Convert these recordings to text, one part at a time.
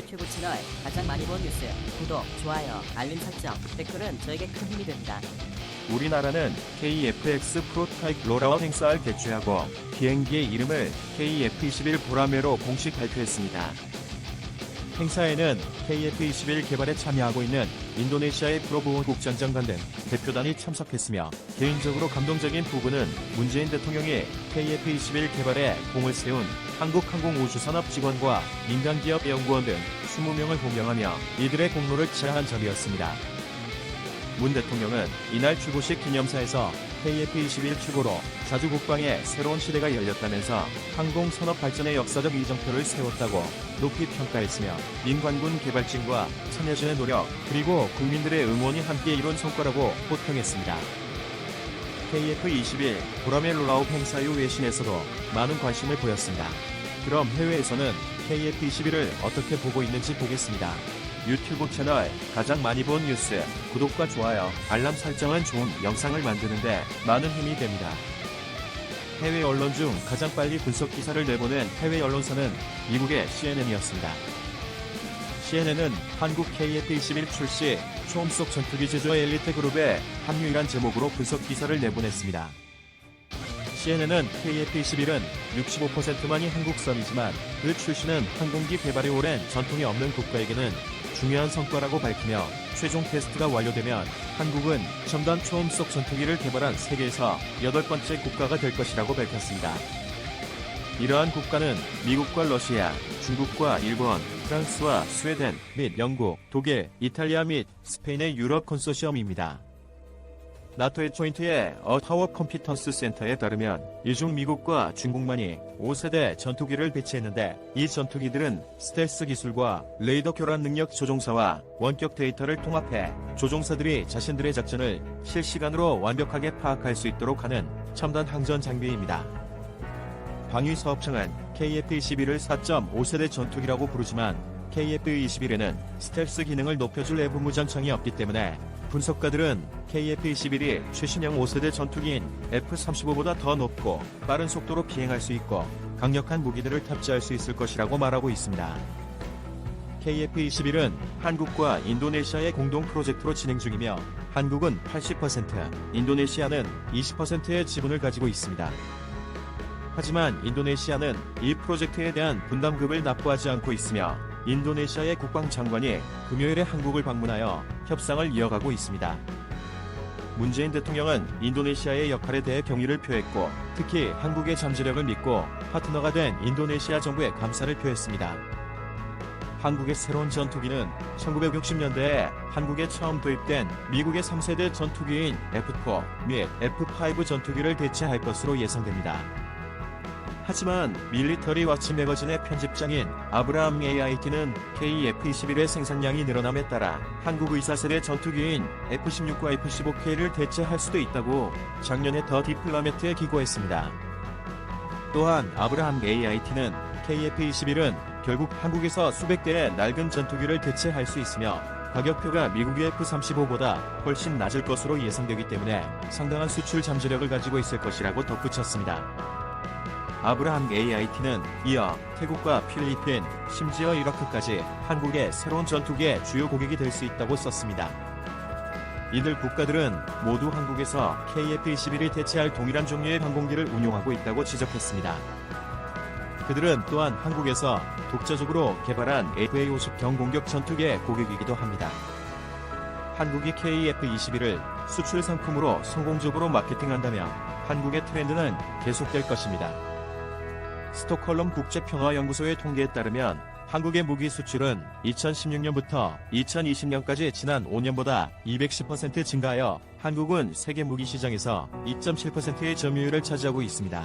유튜브 채널 가장 많이 본 뉴스, 구독, 좋아요, 알림 설정, 댓글은 저에게 큰 힘이 됩니다. 우리나라는 KF-X 프로토타입 롤아웃 행사를 개최하고 비행기의 이름을 KF-21 보라매로 공식 발표했습니다. 행사에는 KF-21 개발에 참여하고 있는 인도네시아의 프로보온 국장장관 등 대표단이 참석했으며, 개인적으로 감동적인 부분은 문재인 대통령이 KF-21 개발에 공을 세운 한국항공우주산업 직원과 민간기업 연구원 등 20명을 호명하며 이들의 공로를 치하한 점이었습니다. 문 대통령은 이날 출고식 기념사에서 KF-21 출고로 자주 국방의 새로운 시대가 열렸다면서 항공산업 발전의 역사적 이정표를 세웠다고 높이 평가했으며, 민관군 개발진과 참여진의 노력 그리고 국민들의 응원이 함께 이룬 성과라고 호평했습니다. KF-21 보라매 롤아웃 행사 이후 외신에서도 많은 관심을 보였습니다. 그럼 해외에서는 KF-21을 어떻게 보고 있는지 보겠습니다. 유튜브 채널 가장 많이 본 뉴스, 구독과 좋아요, 알람 설정은 좋은 영상을 만드는데 많은 힘이 됩니다. 해외 언론 중 가장 빨리 분석 기사를 내보낸 해외 언론사는 미국의 CNN이었습니다. CNN은 한국 KF-21 출시 초음속 전투기 제조 엘리트 그룹의 합류이란 제목으로 분석 기사를 내보냈습니다. CNN은 KF-21은 65%만이 한국선이지만 그 출시는 항공기 개발이 오랜 전통이 없는 국가에게는 중요한 성과라고 밝히며, 최종 테스트가 완료되면 한국은 첨단 초음속 전투기를 개발한 세계에서 8번째 국가가 될 것이라고 밝혔습니다. 이러한 국가는 미국과 러시아, 중국과 일본, 프랑스와 스웨덴 및 영국, 독일, 이탈리아 및 스페인의 유럽 컨소시엄입니다. 나토의 조인트의 타워 컴피턴스 센터에 따르면 이 중 미국과 중국만이 5세대 전투기를 배치했는데, 이 전투기들은 스텔스 기술과 레이더 교란 능력 조종사와 원격 데이터를 통합해 조종사들이 자신들의 작전을 실시간으로 완벽하게 파악할 수 있도록 하는 첨단 항전 장비입니다. 방위사업청은 KF-21을 4.5세대 전투기라고 부르지만 KF-21에는 스텔스 기능을 높여줄 내부 무장창이 없기 때문에 분석가들은 KF-21이 최신형 5세대 전투기인 F-35보다 더 높고 빠른 속도로 비행할 수 있고 강력한 무기들을 탑재할 수 있을 것이라고 말하고 있습니다. KF-21은 한국과 인도네시아의 공동 프로젝트로 진행 중이며, 한국은 80%, 인도네시아는 20%의 지분을 가지고 있습니다. 하지만 인도네시아는 이 프로젝트에 대한 분담금을 납부하지 않고 있으며, 인도네시아의 국방장관이 금요일에 한국을 방문하여 협상을 이어가고 있습니다. 문재인 대통령은 인도네시아의 역할에 대해 경의를 표했고, 특히 한국의 잠재력을 믿고 파트너가 된 인도네시아 정부에 감사를 표했습니다. 한국의 새로운 전투기는 1960년대에 한국에 처음 도입된 미국의 3세대 전투기인 F-4 및 F-5 전투기를 대체할 것으로 예상됩니다. 하지만 밀리터리 와치 매거진의 편집장인 아브라함 AIT는 KF-21의 생산량이 늘어남에 따라 한국의 4세대 전투기인 F-16과 F-15K를 대체할 수도 있다고 작년에 더 디플로매트에 기고했습니다. 또한 아브라함 AIT는 KF-21은 결국 한국에서 수백 대의 낡은 전투기를 대체할 수 있으며, 가격표가 미국의 F-35보다 훨씬 낮을 것으로 예상되기 때문에 상당한 수출 잠재력을 가지고 있을 것이라고 덧붙였습니다. 아브라함 AIT는 이어 태국과 필리핀, 심지어 이라크까지 한국의 새로운 전투기의 주요 고객이 될 수 있다고 썼습니다. 이들 국가들은 모두 한국에서 KF-21을 대체할 동일한 종류의 항공기를 운용하고 있다고 지적했습니다. 그들은 또한 한국에서 독자적으로 개발한 FA-50 경공격 전투기의 고객이기도 합니다. 한국이 KF-21을 수출 상품으로 성공적으로 마케팅한다면 한국의 트렌드는 계속될 것입니다. 스톡홀름 국제평화연구소의 통계에 따르면 한국의 무기 수출은 2016년부터 2020년까지 지난 5년보다 210% 증가하여 한국은 세계 무기 시장에서 2.7%의 점유율을 차지하고 있습니다.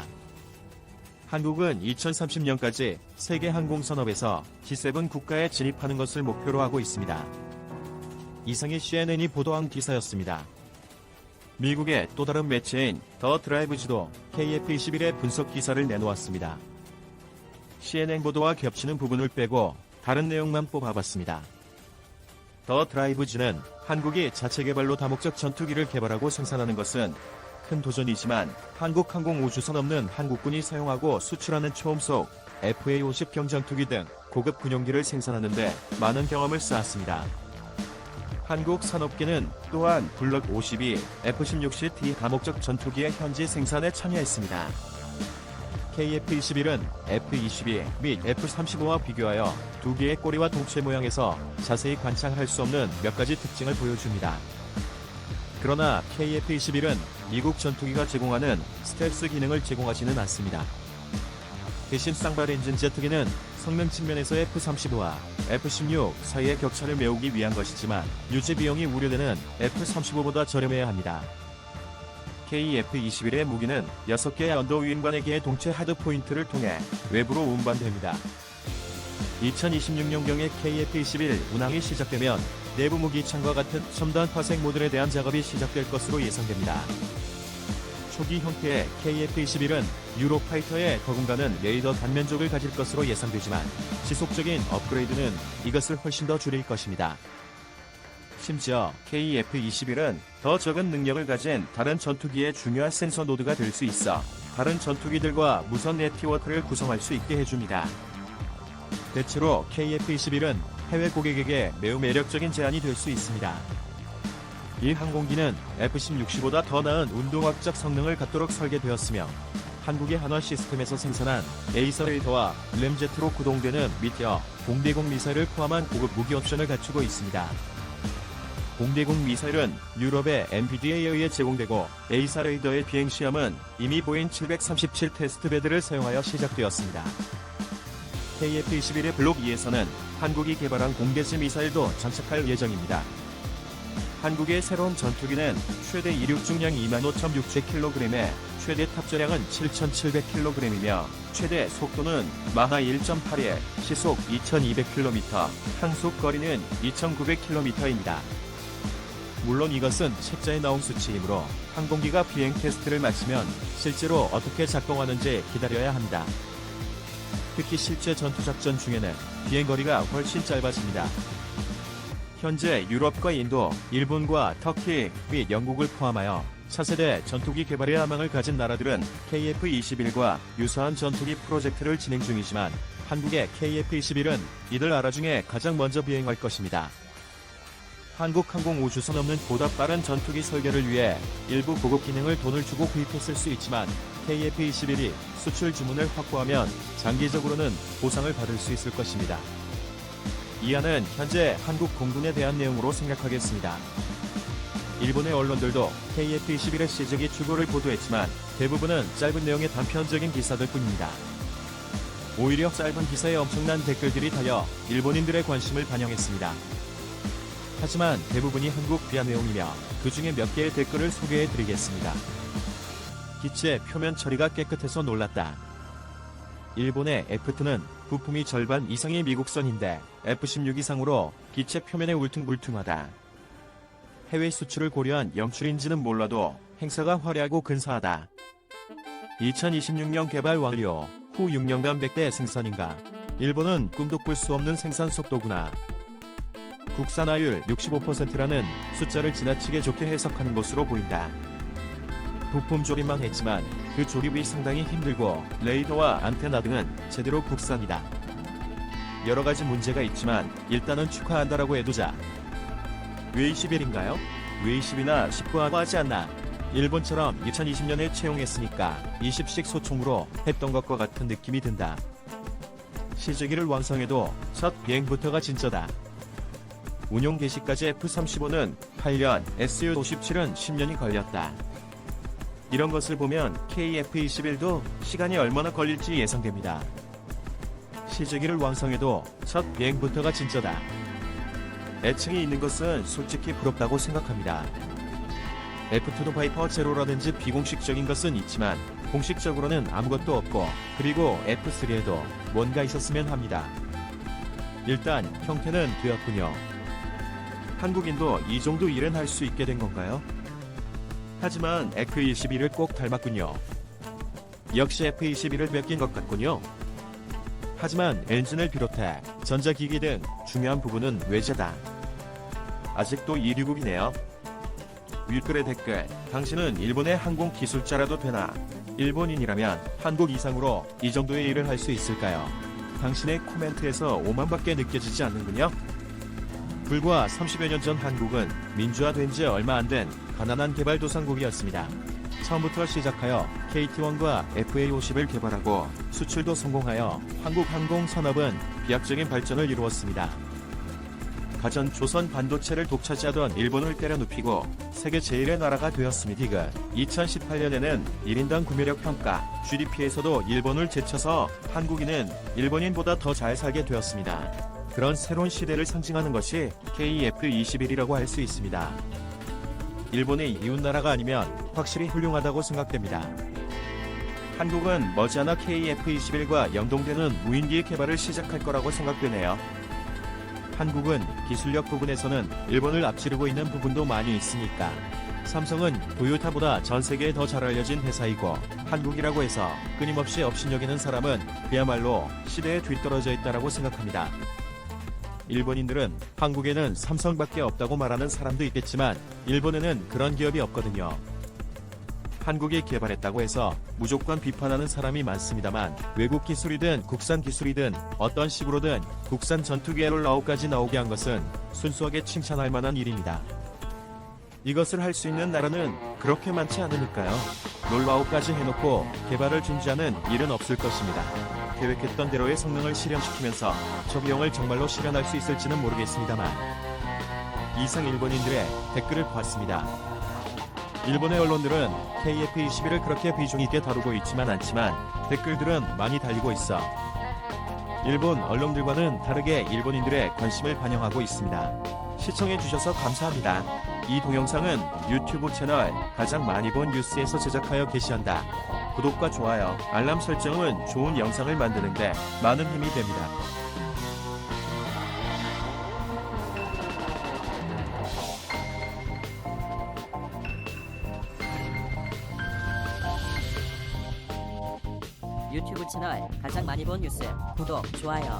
한국은 2030년까지 세계 항공산업에서 G7 국가에 진입하는 것을 목표로 하고 있습니다. 이상이 CNN이 보도한 기사였습니다. 미국의 또 다른 매체인 더 드라이브지도 KF-21의 분석 기사를 내놓았습니다. CNN 보도와 겹치는 부분을 빼고 다른 내용만 뽑아봤습니다. 더 드라이브지는 한국이 자체 개발로 다목적 전투기를 개발하고 생산하는 것은 큰 도전이지만 한국항공우주선 없는 한국군이 사용하고 수출하는 초음속 FA-50 경전투기 등 고급 군용기를 생산하는 데 많은 경험을 쌓았습니다. 한국 산업계는 또한 블록 52, F-16C/D 다목적 전투기의 현지 생산에 참여했습니다. KF-21은 F-22 및 F-35와 비교하여 두 개의 꼬리와 동체 모양에서 자세히 관찰할 수 없는 몇 가지 특징을 보여줍니다. 그러나 KF-21은 미국 전투기가 제공하는 스텔스 기능을 제공하지는 않습니다. 대신 쌍발 엔진 제트기는 성능 측면에서 F-35와 F-16 사이의 격차를 메우기 위한 것이지만 유지 비용이 우려되는 F-35보다 저렴해야 합니다. KF-21의 무기는 6개의 언더윙관에게의 동체 하드포인트를 통해 외부로 운반됩니다. 2026년경에 KF-21 운항이 시작되면 내부 무기 창과 같은 첨단 화색 모듈에 대한 작업이 시작될 것으로 예상됩니다. 초기 형태의 KF-21은 유로파이터에 버금가는 레이더 단면적을 가질 것으로 예상되지만 지속적인 업그레이드는 이것을 훨씬 더 줄일 것입니다. 심지어 KF-21은 더 적은 능력을 가진 다른 전투기의 중요한 센서 노드가 될 수 있어 다른 전투기들과 무선 네트워크를 구성할 수 있게 해줍니다. 대체로 KF-21은 해외 고객에게 매우 매력적인 제안이 될 수 있습니다. 이 항공기는 F-16C보다 더 나은 운동학적 성능을 갖도록 설계되었으며 한국의 한화 시스템에서 생산한 에이서 레이더와 램제트로 구동되는 미티어 공대공 미사일을 포함한 고급 무기 옵션을 갖추고 있습니다. 공대공 미사일은 유럽의 MBDA에 의해 제공되고 에이사 레이더의 비행 시험은 이미 보인 737 테스트베드를 사용하여 시작되었습니다. KF-21의 블록 2에서는 한국이 개발한 공대지 미사일도 장착할 예정입니다. 한국의 새로운 전투기는 최대 이륙 중량 25,600kg에 최대 탑재량은 7,700kg이며 최대 속도는 마하 1.8에 시속 2,200km, 항속 거리는 2,900km입니다. 물론 이것은 책자에 나온 수치이므로 항공기가 비행 테스트를 마치면 실제로 어떻게 작동하는지 기다려야 합니다. 특히 실제 전투작전 중에는 비행거리가 훨씬 짧아집니다. 현재 유럽과 인도, 일본과 터키 및 영국을 포함하여 차세대 전투기 개발의 야망을 가진 나라들은 KF-21과 유사한 전투기 프로젝트를 진행 중이지만 한국의 KF-21은 이들 나라 중에 가장 먼저 비행할 것입니다. 한국항공우주선 없는 보다 빠른 전투기 설계를 위해 일부 고급 기능을 돈을 주고 구입했을 수 있지만 KF-21이 수출 주문을 확보하면 장기적으로는 보상을 받을 수 있을 것입니다. 이하는 현재 한국 공군에 대한 내용으로 생각하겠습니다. 일본의 언론들도 KF-21의 시즈기 출고를 보도했지만 대부분은 짧은 내용의 단편적인 기사들 뿐입니다. 오히려 짧은 기사에 엄청난 댓글들이 달려 일본인들의 관심을 반영했습니다. 하지만 대부분이 한국 비하 내용이며 그 중에 몇 개의 댓글을 소개해드리겠습니다. 기체 표면 처리가 깨끗해서 놀랐다. 일본의 F2는 부품이 절반 이상이 미국선인데 F-16 이상으로 기체 표면에 울퉁불퉁하다. 해외 수출을 고려한 영출인지는 몰라도 행사가 화려하고 근사하다. 2026년 개발 완료, 후 6년간 100대 생산인가. 일본은 꿈도 꿀 수 없는 생산 속도구나. 국산화율 65%라는 숫자를 지나치게 좋게 해석하는 것으로 보인다. 부품 조립만 했지만 그 조립이 상당히 힘들고 레이더와 안테나 등은 제대로 국산이다. 여러 가지 문제가 있지만 일단은 축하한다라고 해두자. 왜 21인가요? 왜 20이나 19하고 하지 않나? 일본처럼 2020년에 채용했으니까 20식 소총으로 했던 것과 같은 느낌이 든다. 시즈기를 완성해도 첫 비행부터가 진짜다. 운용 개시까지 F-35는 8년, Su-57은 10년이 걸렸다. 이런 것을 보면 KF-21도 시간이 얼마나 걸릴지 예상됩니다. 시즈기를 완성해도 첫 비행부터가 진짜다. 애칭이 있는 것은 솔직히 부럽다고 생각합니다. F2도 바이퍼 제로라든지 비공식적인 것은 있지만 공식적으로는 아무것도 없고 그리고 F3에도 뭔가 있었으면 합니다. 일단 형태는 되었군요. 한국인도 이 정도 일은 할 수 있게 된 건가요? 하지만 F-21을 꼭 닮았군요. 역시 F-21을 뺏긴 것 같군요. 하지만 엔진을 비롯해 전자기기 등 중요한 부분은 외제다. 아직도 2류국이네요. 윗글의 댓글, 당신은 일본의 항공 기술자라도 되나? 일본인이라면 한국 이상으로 이 정도의 일을 할 수 있을까요? 당신의 코멘트에서 오만밖에 느껴지지 않는군요. 불과 30여 년 전 한국은 민주화된 지 얼마 안 된 가난한 개발도상국이었습니다. 처음부터 시작하여 KT-1과 FA-50을 개발하고 수출도 성공하여 한국 항공산업은 비약적인 발전을 이루었습니다. 가전 조선 반도체를 독차지하던 일본을 때려눕히고 세계 제1의 나라가 되었습니다. 2018년에는 1인당 구매력 평가 GDP에서도 일본을 제쳐서 한국인은 일본인보다 더 잘 살게 되었습니다. 그런 새로운 시대를 상징하는 것이 KF-21이라고 할 수 있습니다. 일본의 이웃나라가 아니면 확실히 훌륭하다고 생각됩니다. 한국은 머지않아 KF-21과 연동되는 무인기 개발을 시작할 거라고 생각되네요. 한국은 기술력 부분에서는 일본을 앞지르고 있는 부분도 많이 있으니까. 삼성은 도요타보다 전 세계에 더 잘 알려진 회사이고 한국이라고 해서 끊임없이 업신여기는 사람은 그야말로 시대에 뒤떨어져 있다라고 생각합니다. 일본인들은 한국에는 삼성밖에 없다고 말하는 사람도 있겠지만 일본에는 그런 기업이 없거든요. 한국이 개발했다고 해서 무조건 비판하는 사람이 많습니다만 외국 기술이든 국산 기술이든 어떤 식으로든 국산 전투기의 롤라웃까지 나오게 한 것은 순수하게 칭찬할 만한 일입니다. 이것을 할 수 있는 나라는 그렇게 많지 않으니까요. 롤라웃까지 해놓고 개발을 중지하는 일은 없을 것입니다. 계획했던 대로의 성능을 실현시키면서 저 비용을 정말로 실현할 수 있을지는 모르겠습니다만. 이상 일본인들의 댓글을 보았습니다. 일본의 언론들은 KF-21을 그렇게 비중 있게 다루고 있지만 않지만 댓글들은 많이 달리고 있어 일본 언론들과는 다르게 일본인들의 관심을 반영하고 있습니다. 시청해주셔서 감사합니다. 이 동영상은 유튜브 채널 가장 많이 본 뉴스에서 제작하여 게시한다. 구독과 좋아요, 알람 설정은 좋은 영상을 만드는데 많은 힘이 됩니다. 유튜브 채널 가장 많이 본 뉴스 구독, 좋아요,